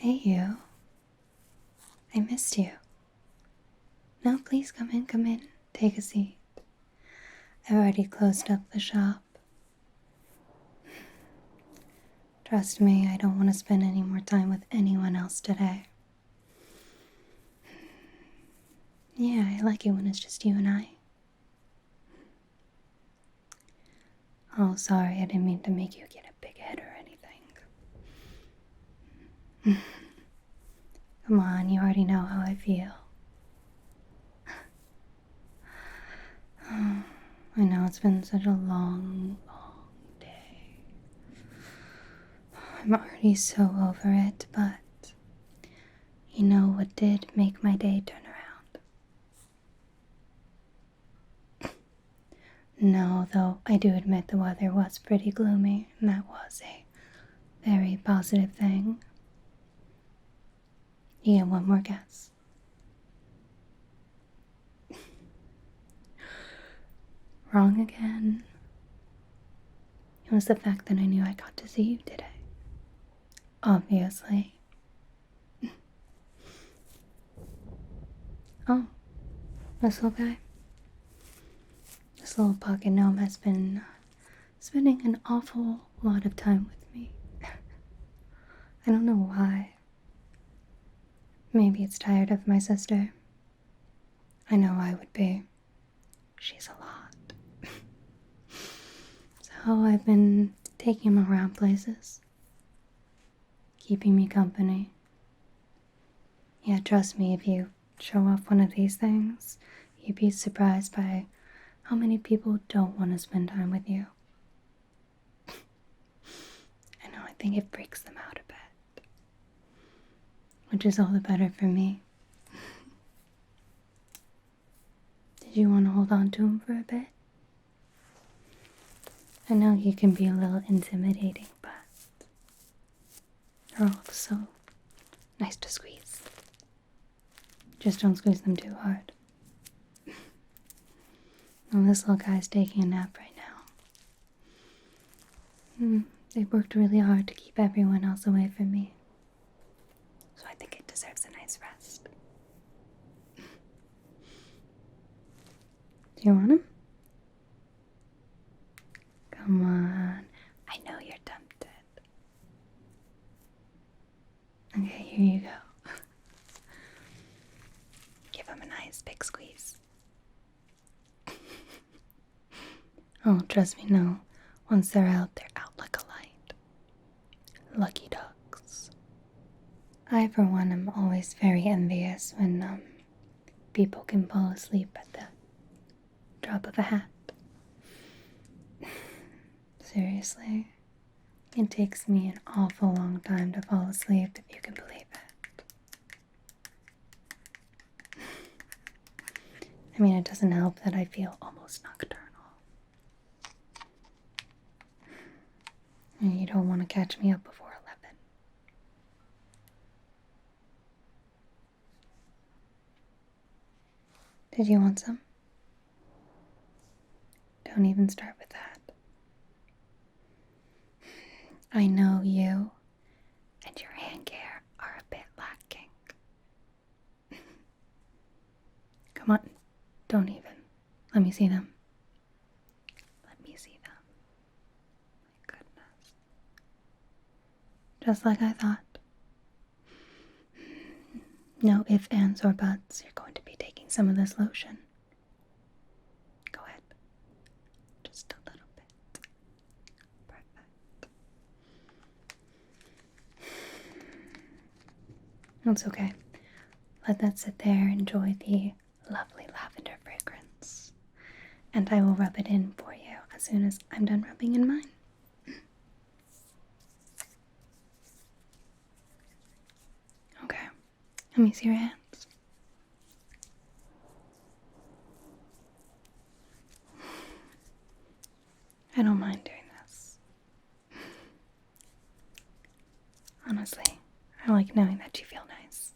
Hey, you. I missed you. No, please come in, come in. Take a seat. I've already closed up the shop. Trust me, I don't want to spend any more time with anyone else today. Yeah, I like it when it's just you and I. Oh, sorry, I didn't mean to make you get a big head or anything. Come on, you already know how I feel. I know it's been such a long day. I'm already so over it, but you know what did make my day turn around? No, though I do admit the weather was pretty gloomy, and that was a very positive thing. You get one more guess. Wrong again. It was the fact that I knew I got to see you today. Obviously. Oh, this little guy. This little pocket gnome has been spending an awful lot of time with me. I don't know why. Maybe it's tired of my sister. I know I would be. She's a lot. So I've been taking him around places, keeping me company. Yeah, trust me, if you show off one of these things, you'd be surprised by how many people don't want to spend time with you. I know, I think it freaks them out a bit, which is all the better for me. Did you want to hold on to him for a bit? I know he can be a little intimidating, but they're all so nice to squeeze. Just don't squeeze them too hard. Well, this little guy's taking a nap right now. They've worked really hard to keep everyone else away from me, so I think it deserves a nice rest. Do you want him? Come on. I know you're tempted. Okay, here you go. Give him a nice big squeeze. Oh, trust me, no. Once they're out like a light. Lucky ducks. I, for one, am always very envious when people can fall asleep at the drop of a hat. Seriously, it takes me an awful long time to fall asleep, if you can believe it. I mean, it doesn't help that I feel almost nocturnal. And you don't want to catch me up before 11. Did you want some? Don't even start with that. I know you and your hand care are a bit lacking. Come on, don't even. Let me see them. Let me see them. My goodness. Just like I thought. No ifs, ands, or buts. You're going to be taking some of this lotion. Go ahead. Just a little bit. Perfect. It's okay. Let that sit there. Enjoy the lovely lavender fragrance. And I will rub it in for you as soon as I'm done rubbing in mine. Okay. Let me see your hands. I don't mind doing this. Honestly, I like knowing that you feel nice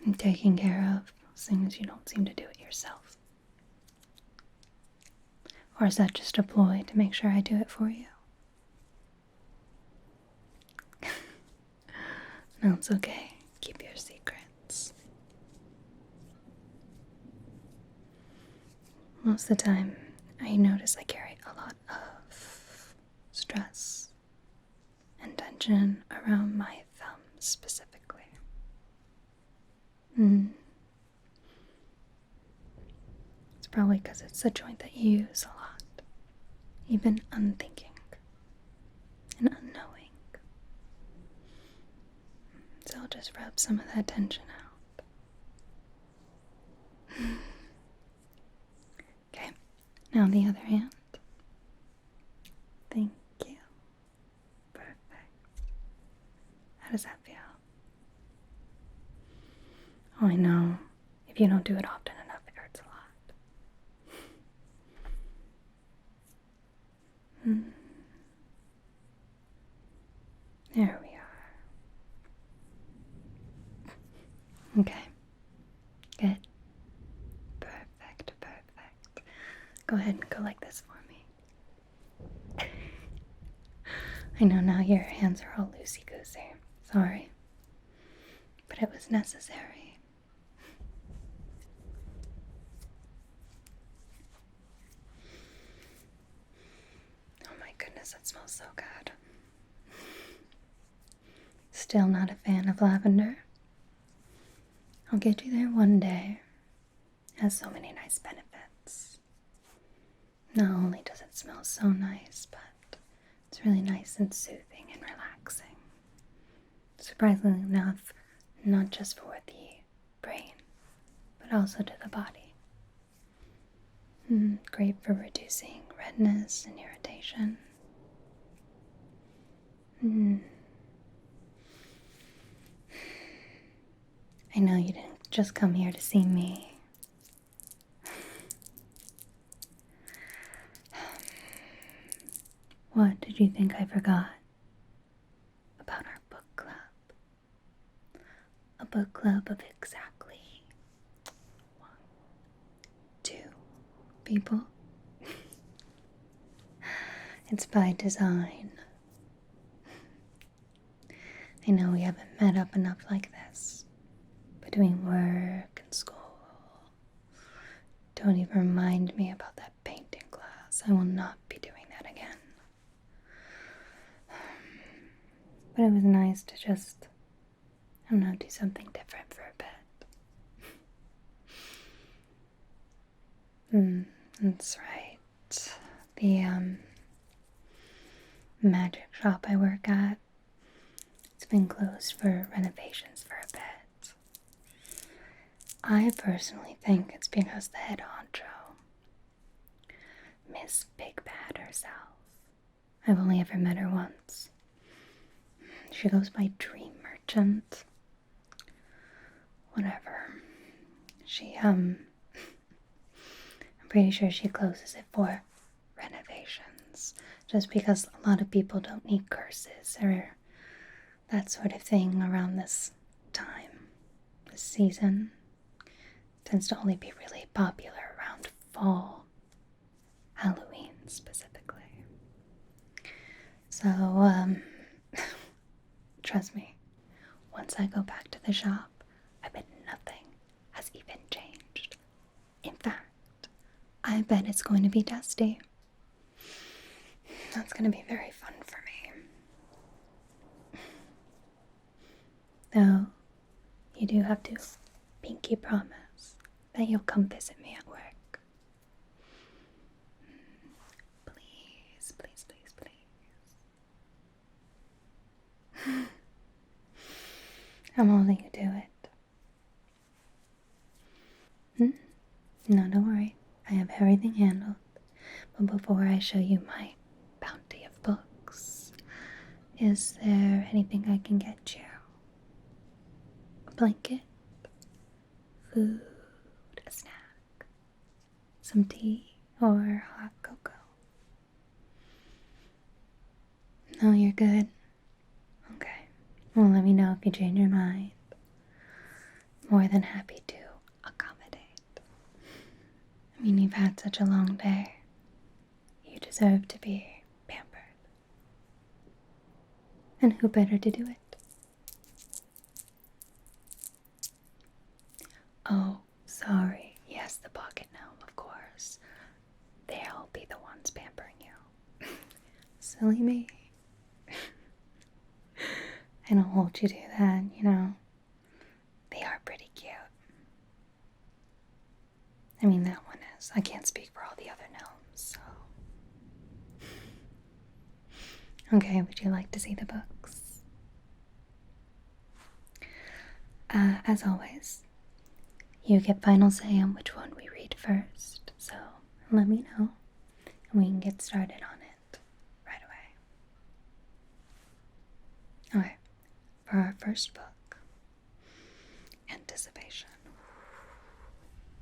and taken care of, seeing as you don't seem to do it yourself. Or is that just a ploy to make sure I do it for you? No, it's okay. Keep your secrets. Most of the time, I notice I carry a lot of stress and tension around my thumb specifically. It's probably because it's a joint that you use a lot, even unthinking and unknowing. So I'll just rub some of that tension out. Okay, now the other hand. Thank you. Perfect. How does that feel? Oh, I know. If you don't do it often enough, it hurts a lot. There we are. Okay. Good. Perfect. Go ahead and go like this for me. I know now your hands are all loosey-goosey. Sorry. But it was necessary. Oh my goodness, that smells so good. Still not a fan of lavender? I'll get you there one day. It has so many nice benefits. Not only does it smell so nice, but it's really nice and soothing and relaxing. Surprisingly enough, not just for the brain, but also to the body. Great for reducing redness and irritation. I know you didn't just come here to see me. What did you think I forgot about our book club? A book club of exactly 2 people. It's by design. I know we haven't met up enough like this. Between work and school. Don't even remind me about that painting class. I will not be doing that again. But it was nice to just, I don't know, do something different for a bit. That's right. The magic shop I work at, it's been closed for renovations for a bit. I personally think it's because the head honcho, Miss Big Bad herself, I've only ever met her once. She goes by Dream Merchant. Whatever. I'm pretty sure she closes it for renovations. Just because a lot of people don't need curses or that sort of thing around this time, this season. It tends to only be really popular around fall, Halloween specifically. So, trust me, once I go back to the shop, I bet nothing has even changed. In fact, I bet it's going to be dusty. That's going to be very fun for me. Though, you do have to pinky promise that you'll come visit me at work. Please, please, please, please. I'm all that you do it. No, don't worry. I have everything handled. But before I show you my bounty of books, is there anything I can get you? A blanket? Food? A snack? Some tea? Or hot cocoa? No, you're good? Okay. Well, let me know if you change your mind. More than happy to accommodate. I mean, you've had such a long day. You deserve to be pampered. And who better to do it silly me. I don't hold you to that, you know. They are pretty cute. I mean, that one is. I can't speak for all the other gnomes, so. Okay, would you like to see the books? As always, you get final say on which one we read first, so let me know, and we can get started on it right away. Okay, for our first book, Anticipation.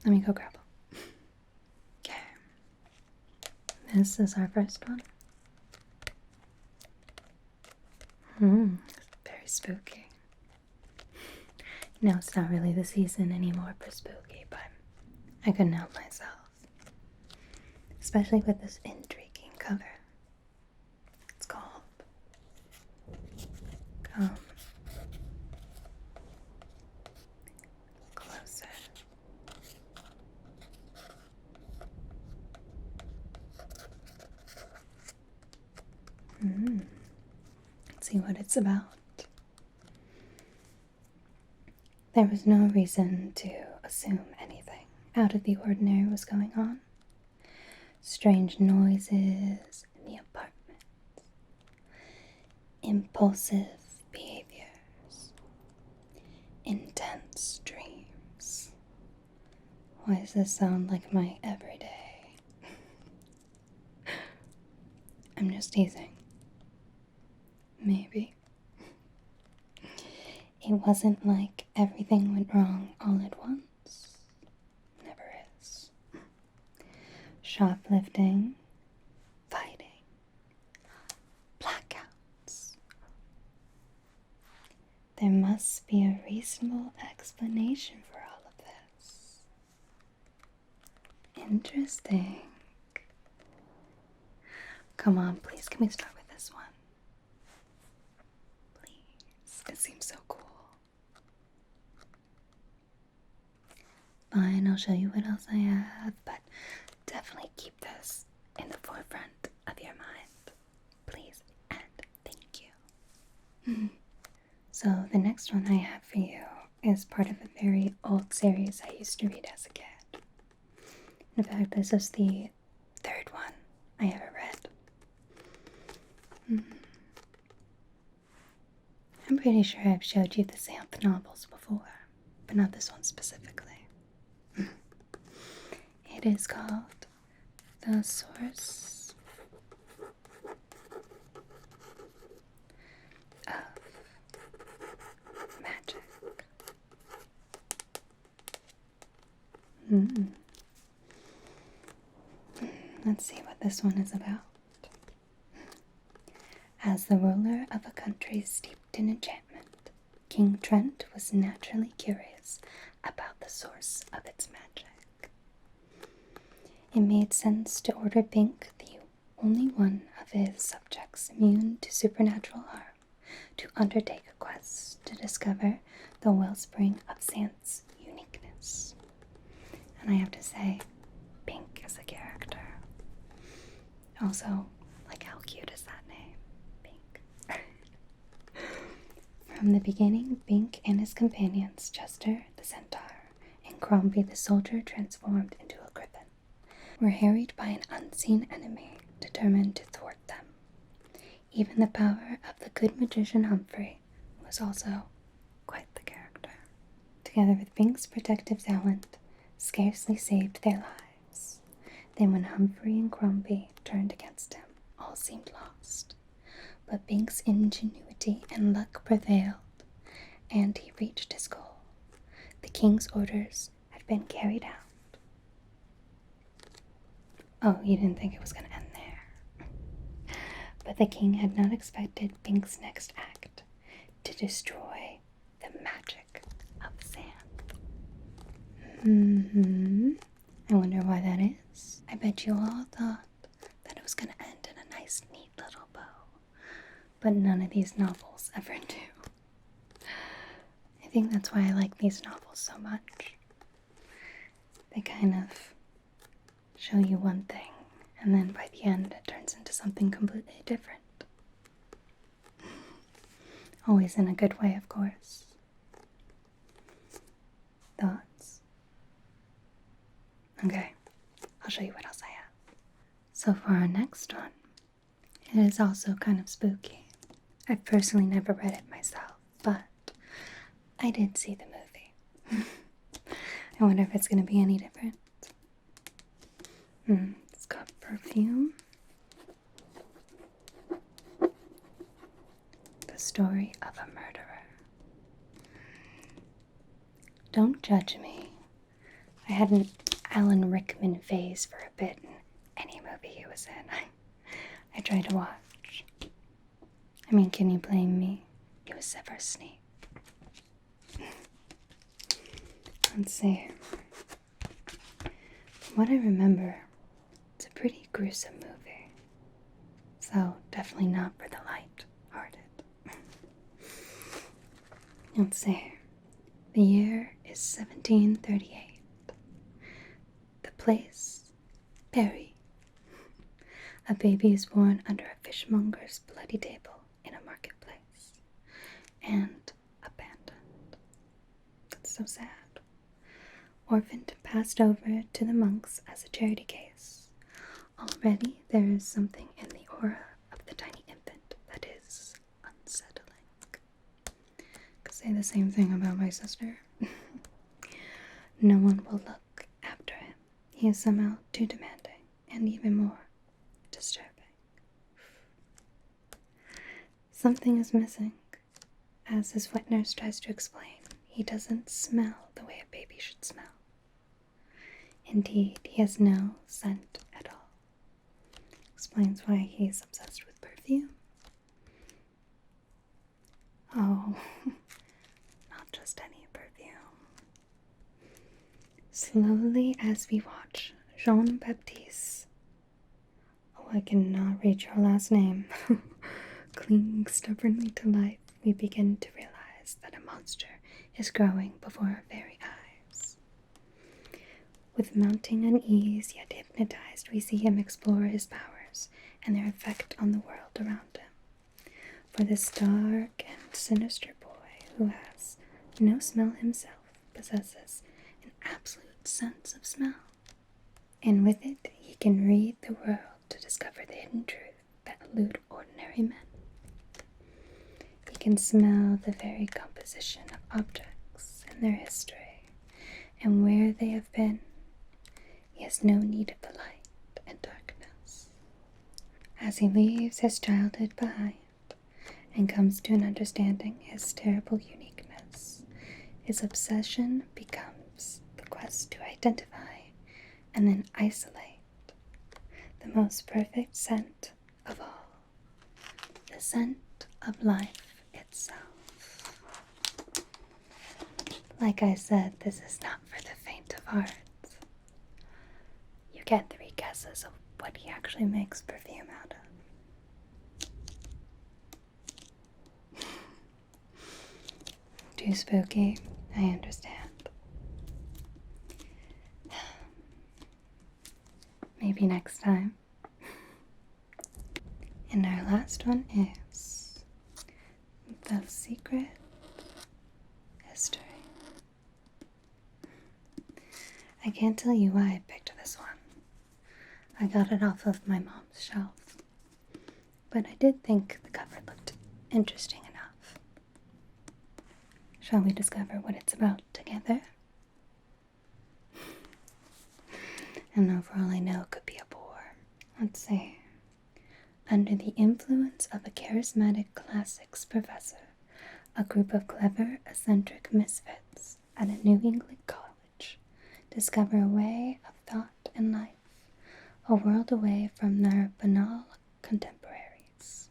Let me go grab them. Okay, this is our first one. Very spooky. No, it's not really the season anymore for spooky, but I couldn't help myself. Especially with this intriguing cover. It's called Come Closer. Let's see what it's about. There was no reason to assume anything out of the ordinary was going on. Strange noises in the apartment. Impulsive behaviors. Intense dreams. Why does this sound like my everyday? I'm just teasing. Maybe. It wasn't like everything went wrong all at once. Never is. Shoplifting, fighting, blackouts. There must be a reasonable explanation for all of this. Interesting. Come on, please, can we start with this one? Please, it seems so cool. Fine, I'll show you what else I have, but definitely keep this in the forefront of your mind. Please and thank you. So the next one I have for you is part of a very old series I used to read as a kid. In fact, this is the third one I ever read. I'm pretty sure I've showed you the Xanth novels before, but not this one specifically. It is called The Source of Magic. Let's see what this one is about. As the ruler of a country steeped in enchantment, King Trent was naturally curious about the source of its magic. It made sense to order Bink, the only one of his subjects immune to supernatural harm, to undertake a quest to discover the wellspring of Xanth's uniqueness. And I have to say, Bink is a character. Also, like, how cute is that name? Bink. From the beginning, Bink and his companions, Chester the centaur and Crombie the soldier transformed into a griffin, were harried by an unseen enemy determined to thwart them. Even the power of the good magician Humphrey was also quite the character. Together with Bink's protective talent, scarcely saved their lives. Then when Humphrey and Crombie turned against him, all seemed lost. But Bink's ingenuity and luck prevailed, and he reached his goal. The king's orders had been carried out. Oh, you didn't think it was going to end there. But the king had not expected Bink's next act to destroy the magic of Xanth. I wonder why that is. I bet you all thought that it was going to end in a nice, neat little bow. But none of these novels ever do. I think that's why I like these novels so much. They kind of show you one thing, and then by the end it turns into something completely different. Always in a good way, of course. Thoughts? Okay, I'll show you what else I have. So for our next one, it is also kind of spooky. I've personally never read it myself, but I did see the movie. I wonder if it's going to be any different. It's got perfume. The story of a murderer. Don't judge me. I had an Alan Rickman phase for a bit in any movie he was in. I tried to watch. I mean, can you blame me? He was Severus Snape. Let's see. From what I remember, it's a pretty gruesome movie. So, definitely not for the light-hearted. Let's see. The year is 1738. The place, Perry. A baby is born under a fishmonger's bloody table in a marketplace. And abandoned. That's so sad. Orphaned, passed over to the monks as a charity case. Already there is something in the aura of the tiny infant that is unsettling. Could say the same thing about my sister. No one will look after him. He is somehow too demanding, and even more disturbing. Something is missing. As his wet nurse tries to explain, he doesn't smell the way a baby should smell. Indeed, he has no scent at all. Explains why he is obsessed with perfume. Oh, not just any perfume. Slowly, as we watch Jean-Baptiste, oh, I cannot read your last name, cling stubbornly to life, we begin to realize that a monster is growing before our very eyes. With mounting unease, yet hypnotized, we see him explore his powers and their effect on the world around him. For this dark and sinister boy, who has no smell himself, possesses an absolute sense of smell. And with it, he can read the world to discover the hidden truth that elude ordinary men. He can smell the very composition of objects and their history, and where they have been. He has no need of the light and darkness. As he leaves his childhood behind and comes to an understanding his terrible uniqueness, his obsession becomes the quest to identify and then isolate the most perfect scent of all, the scent of life itself. Like I said, this is not for the faint of heart. You get 3 guesses of what he actually makes perfume out of. Too spooky, I understand. Maybe next time. And our last one is The Secret History. I can't tell you why I picked this one. I got it off of my mom's shelf. But I did think the cover looked interesting enough. Shall we discover what it's about together? And now, for all I know, it could be a bore. Let's see. Under the influence of a charismatic classics professor, a group of clever, eccentric misfits at a New England college discover a way of thought and life, a world away from their banal contemporaries.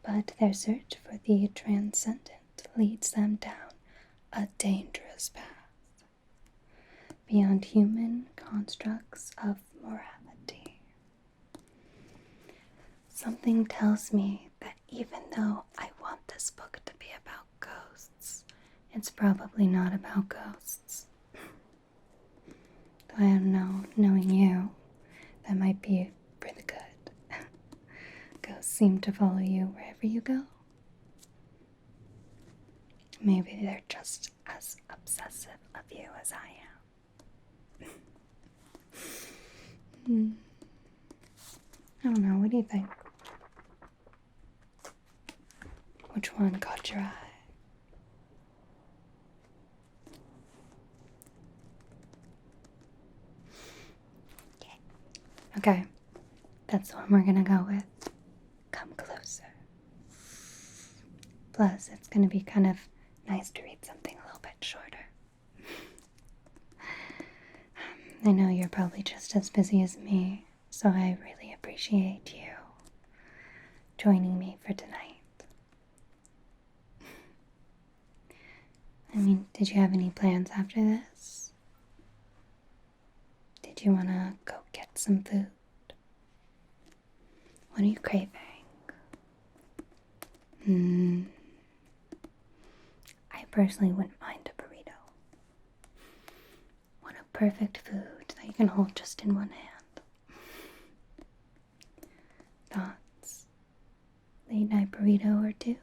But their search for the transcendent leads them down a dangerous path, beyond human constructs of morality. Something tells me that even though I want this book to be about ghosts, it's probably not about ghosts. Though I don't know, knowing you, that might be for the good. Ghosts seem to follow you wherever you go. Maybe they're just as obsessive of you as I am. I don't know, what do you think? Which one caught your eye? Okay, that's the one we're gonna go with. Come closer. Plus, it's gonna be kind of nice to read something a little bit shorter. I know you're probably just as busy as me, so I really appreciate you joining me for tonight. I mean, did you have any plans after this? Did you want to go get some food? What are you craving? I personally wouldn't mind a burrito. What a perfect food that you can hold just in one hand. Thoughts? Late night burrito or two?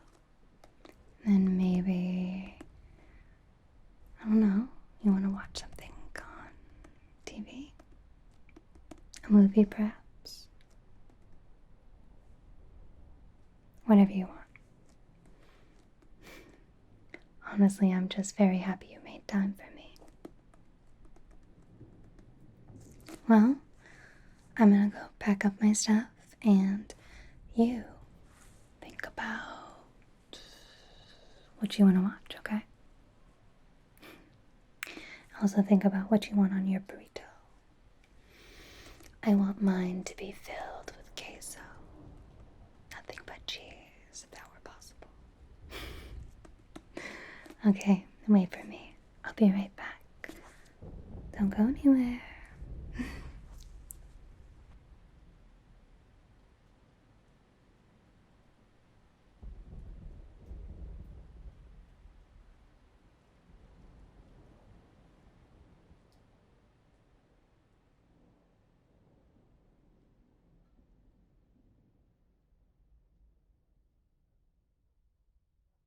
Then maybe, I don't know, you want to watch something on TV? A movie, perhaps? Whatever you want. Honestly, I'm just very happy you made time for me. Well, I'm gonna go pack up my stuff, and you think about what you want to watch, okay? Also think about what you want on your burrito. I want mine to be filled with queso. Nothing but cheese, if that were possible. Okay, wait for me. I'll be right back. Don't go anywhere.